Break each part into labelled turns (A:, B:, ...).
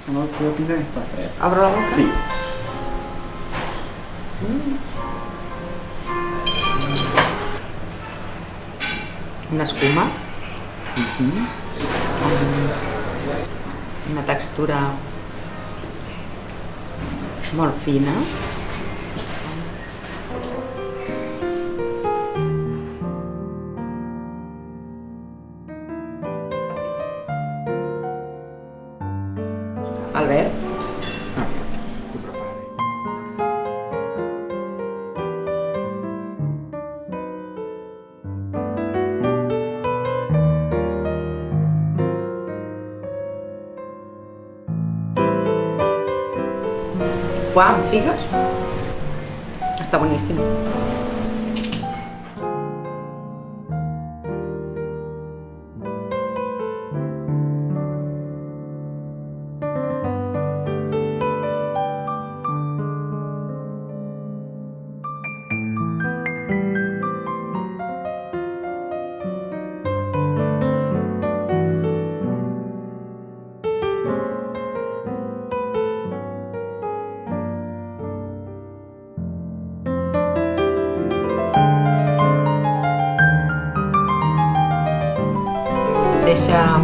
A: Sono la pinta che sta fredda.
B: Apro la boca?
A: Sì.
B: Una escuma. Una textura molt fina. Albert?
A: Tu prepararé.
B: Foie amb figues. Està boníssim. Deixa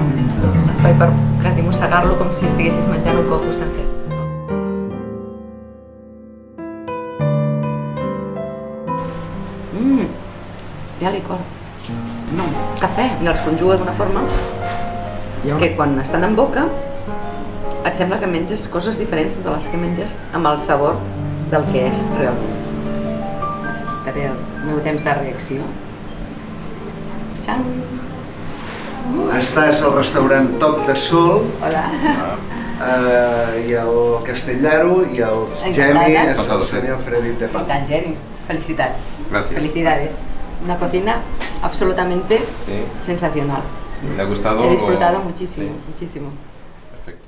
B: espai per quasi mossegar-lo com si estiguessis menjant un coco sencer. Hi ha licor. No, cafè. I els conjuga d'una forma que quan estan en boca et sembla que menges coses diferents de les que menges amb el sabor del que és realment. Necessitaré el meu temps de reacció. Txan!
C: Estàs al restaurant Toc de Sol.
B: Hola!
C: I el Castellaro i el Gemi és el senyor Freddy de Paz.
B: Tan Geni, felicidades.
D: Gracias.
B: Felicidades. Una cocina absolutamente sensacional.
D: ¿Le ha gustado?
B: He disfrutado muchísimo,
D: Sí.
B: muchísimo.
D: Perfecto.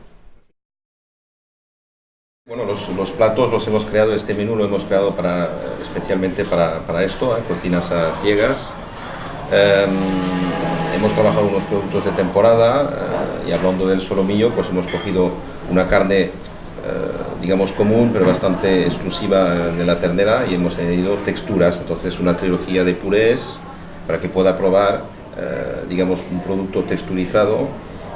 D: Bueno, los platos los hemos creado, este menú lo hemos creado especialmente para esto, cocinas a ciegas. Hemos trabajado unos productos de temporada y hablando del solomillo, pues hemos cogido una carne, digamos común, pero bastante exclusiva de la ternera y hemos añadido texturas, entonces una trilogía de purés para que pueda probar, digamos, un producto texturizado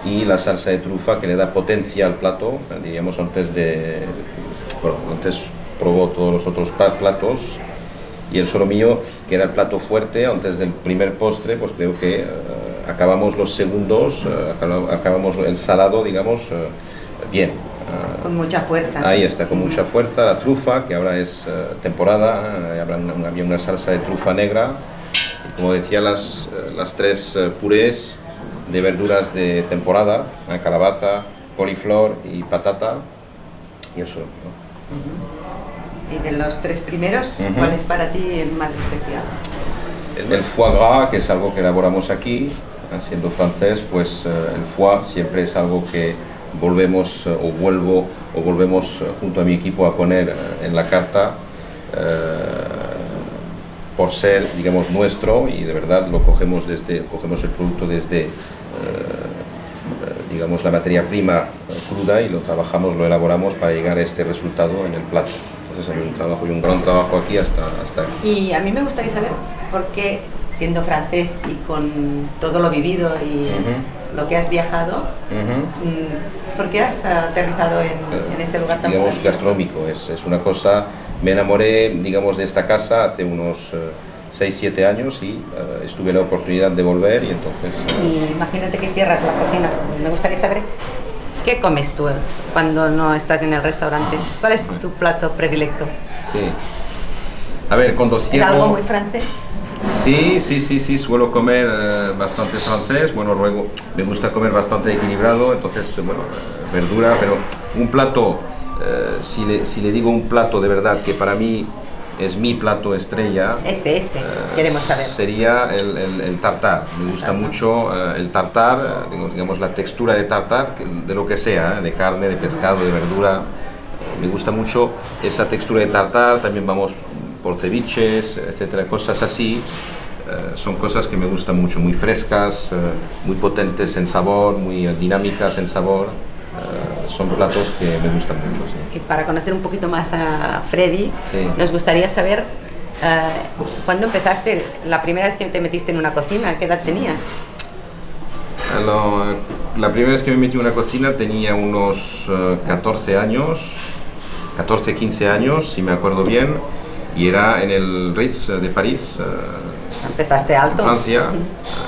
D: y la salsa de trufa que le da potencia al plato, diríamos antes probó todos los otros platos. Y el solomillo, que era el plato fuerte, antes del primer postre, pues creo que acabamos los segundos, acabamos el salado, digamos, bien.
B: Con mucha fuerza.
D: Ahí está, con mucha fuerza, la trufa, que ahora es temporada, había una salsa de trufa negra, y como decía, las tres purés de verduras de temporada, calabaza, coliflor y patata, y el solomillo.
B: Y de los tres primeros, ¿cuál es para ti el más especial?
D: El foie gras, que es algo que elaboramos aquí, siendo francés, pues el foie siempre es algo que volvemos volvemos junto a mi equipo a poner en la carta por ser, digamos, nuestro, y de verdad lo cogemos el producto desde digamos, la materia prima cruda y lo trabajamos, lo elaboramos para llegar a este resultado en el plato. Entonces hay un trabajo y un gran trabajo aquí hasta aquí.
B: Y a mí me gustaría saber por qué, siendo francés y con todo lo vivido y lo que has viajado, ¿por qué has aterrizado en este lugar tan
D: digamos,
B: maravilloso?
D: gastronómico? Es una cosa, me enamoré, digamos, de esta casa hace unos 6-7 años y tuve la oportunidad de volver y entonces...
B: Y imagínate que cierras la cocina. Me gustaría saber qué comes tú cuando no estás en el restaurante. ¿Cuál es tu plato predilecto?
D: Sí. A ver, cuando cierro...
B: ¿Es algo muy francés?
D: Sí, suelo comer bastante francés, bueno, luego me gusta comer bastante equilibrado, entonces, bueno, verdura, pero un plato si le digo un plato de verdad que para mí es mi plato estrella,
B: Ese, queremos saber.
D: sería el tartar. Me gusta mucho el tartar, digamos la textura de tartar, de lo que sea, de carne, de pescado, de verdura. Me gusta mucho esa textura de tartar. También vamos por ceviches, etcétera, cosas así. Son cosas que me gustan mucho, muy frescas, muy potentes en sabor, muy dinámicas en sabor. Son platos que me gustan mucho. Sí.
B: Y para conocer un poquito más a Freddy,
D: Sí.
B: nos gustaría saber cuándo empezaste, la primera vez que te metiste en una cocina, ¿qué edad tenías?
D: La primera vez que me metí en una cocina tenía unos 14 años, 14, 15 años, si me acuerdo bien, y era en el Ritz de París,
B: Empezaste alto.
D: en Francia.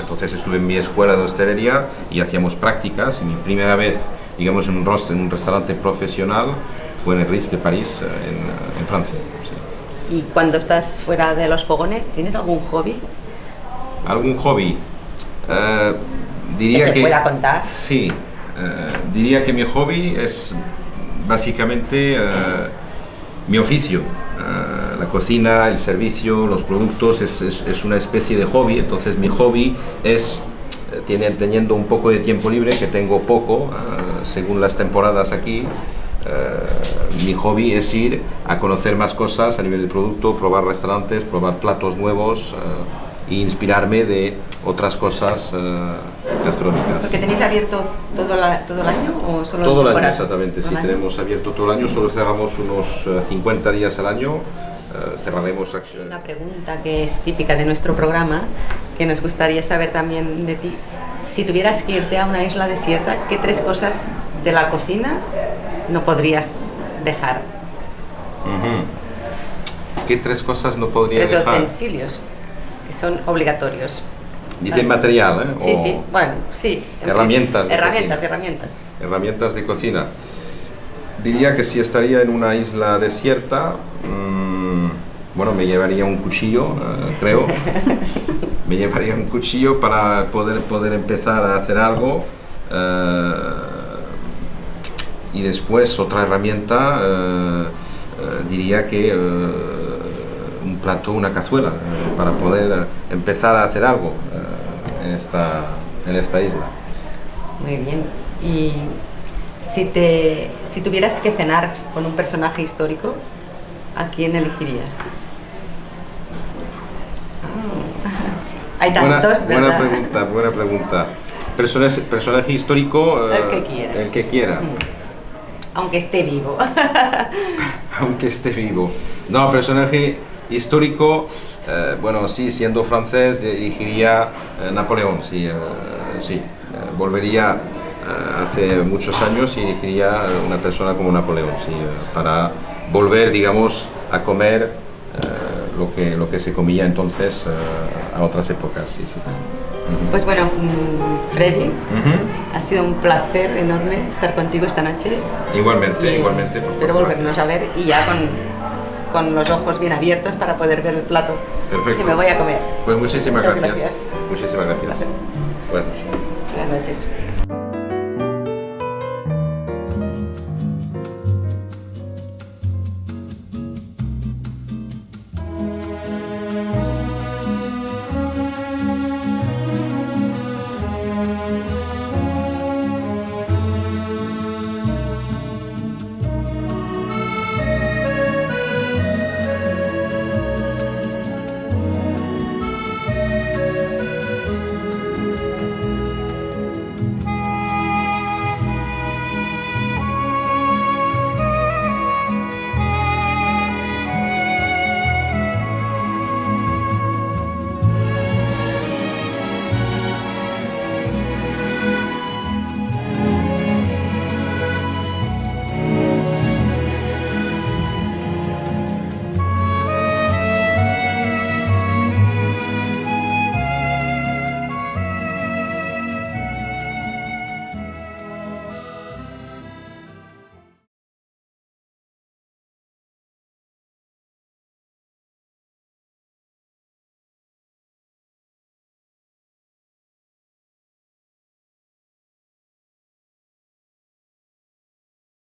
D: Entonces estuve en mi escuela de hostelería y hacíamos prácticas. Y mi primera vez, digamos, en un restaurante profesional fue en el Ritz de París, en Francia. Sí.
B: Y cuando estás fuera de los fogones, ¿tienes algún hobby
D: ¿Algún hobby? Diría
B: que
D: que
B: se pueda contar?
D: Sí, diría que mi hobby es básicamente mi oficio. La cocina, el servicio, los productos es una especie de hobby. Entonces mi hobby es, teniendo un poco de tiempo libre, que tengo poco, según las temporadas aquí, mi hobby es ir a conocer más cosas a nivel de producto, probar restaurantes, probar platos nuevos, e inspirarme de otras cosas gastronómicas.
B: ¿Porque tenéis abierto todo el año o solo
D: Todo el año,
B: temporada?
D: exactamente,
B: ¿Todo
D: sí,
B: el año?
D: tenemos abierto todo el año, solo cerramos unos 50 días al año, cerraremos...
B: Una pregunta que es típica de nuestro programa, que nos gustaría saber también de ti. Si tuvieras que irte a una isla desierta, ¿qué 3 cosas de la cocina no podrías dejar?
D: ¿Qué 3 cosas no podría
B: 3
D: dejar?
B: utensilios que son obligatorios.
D: Dicen material, ¿eh?
B: Sí,
D: O
B: sí, bueno, sí.
D: herramientas de
B: Herramientas,
D: cocina. Herramientas de cocina. Diría que si estaría en una isla desierta, bueno, me llevaría un cuchillo, creo. Me llevaría un cuchillo para poder empezar a hacer algo. Y después otra herramienta, diría que un plato, una cazuela, para poder empezar a hacer algo en esta isla.
B: Muy bien. Y si tuvieras que cenar con un personaje histórico, ¿a quién elegirías? Hay tantos, ¿verdad?
D: Buena pregunta. Personaje histórico,
B: El que quieras.
D: El que quiera.
B: Aunque esté vivo.
D: Aunque esté vivo. No, personaje histórico, bueno, sí, siendo francés, dirigiría Napoleón, sí, volvería hace muchos años y dirigiría una persona como Napoleón, sí, para volver, digamos, a comer lo que se comía entonces a otras épocas, sí, sí.
B: Pues bueno, Freddy, ha sido un placer enorme estar contigo esta noche.
D: Igualmente.
B: Espero volvernos a ver y ya con los ojos bien abiertos para poder ver el plato
D: Perfecto.
B: que me voy a comer.
D: Pues muchísimas
B: Muchas
D: gracias.
B: gracias.
D: Muchísimas gracias.
B: Placer.
D: Buenas noches.
B: Buenas noches.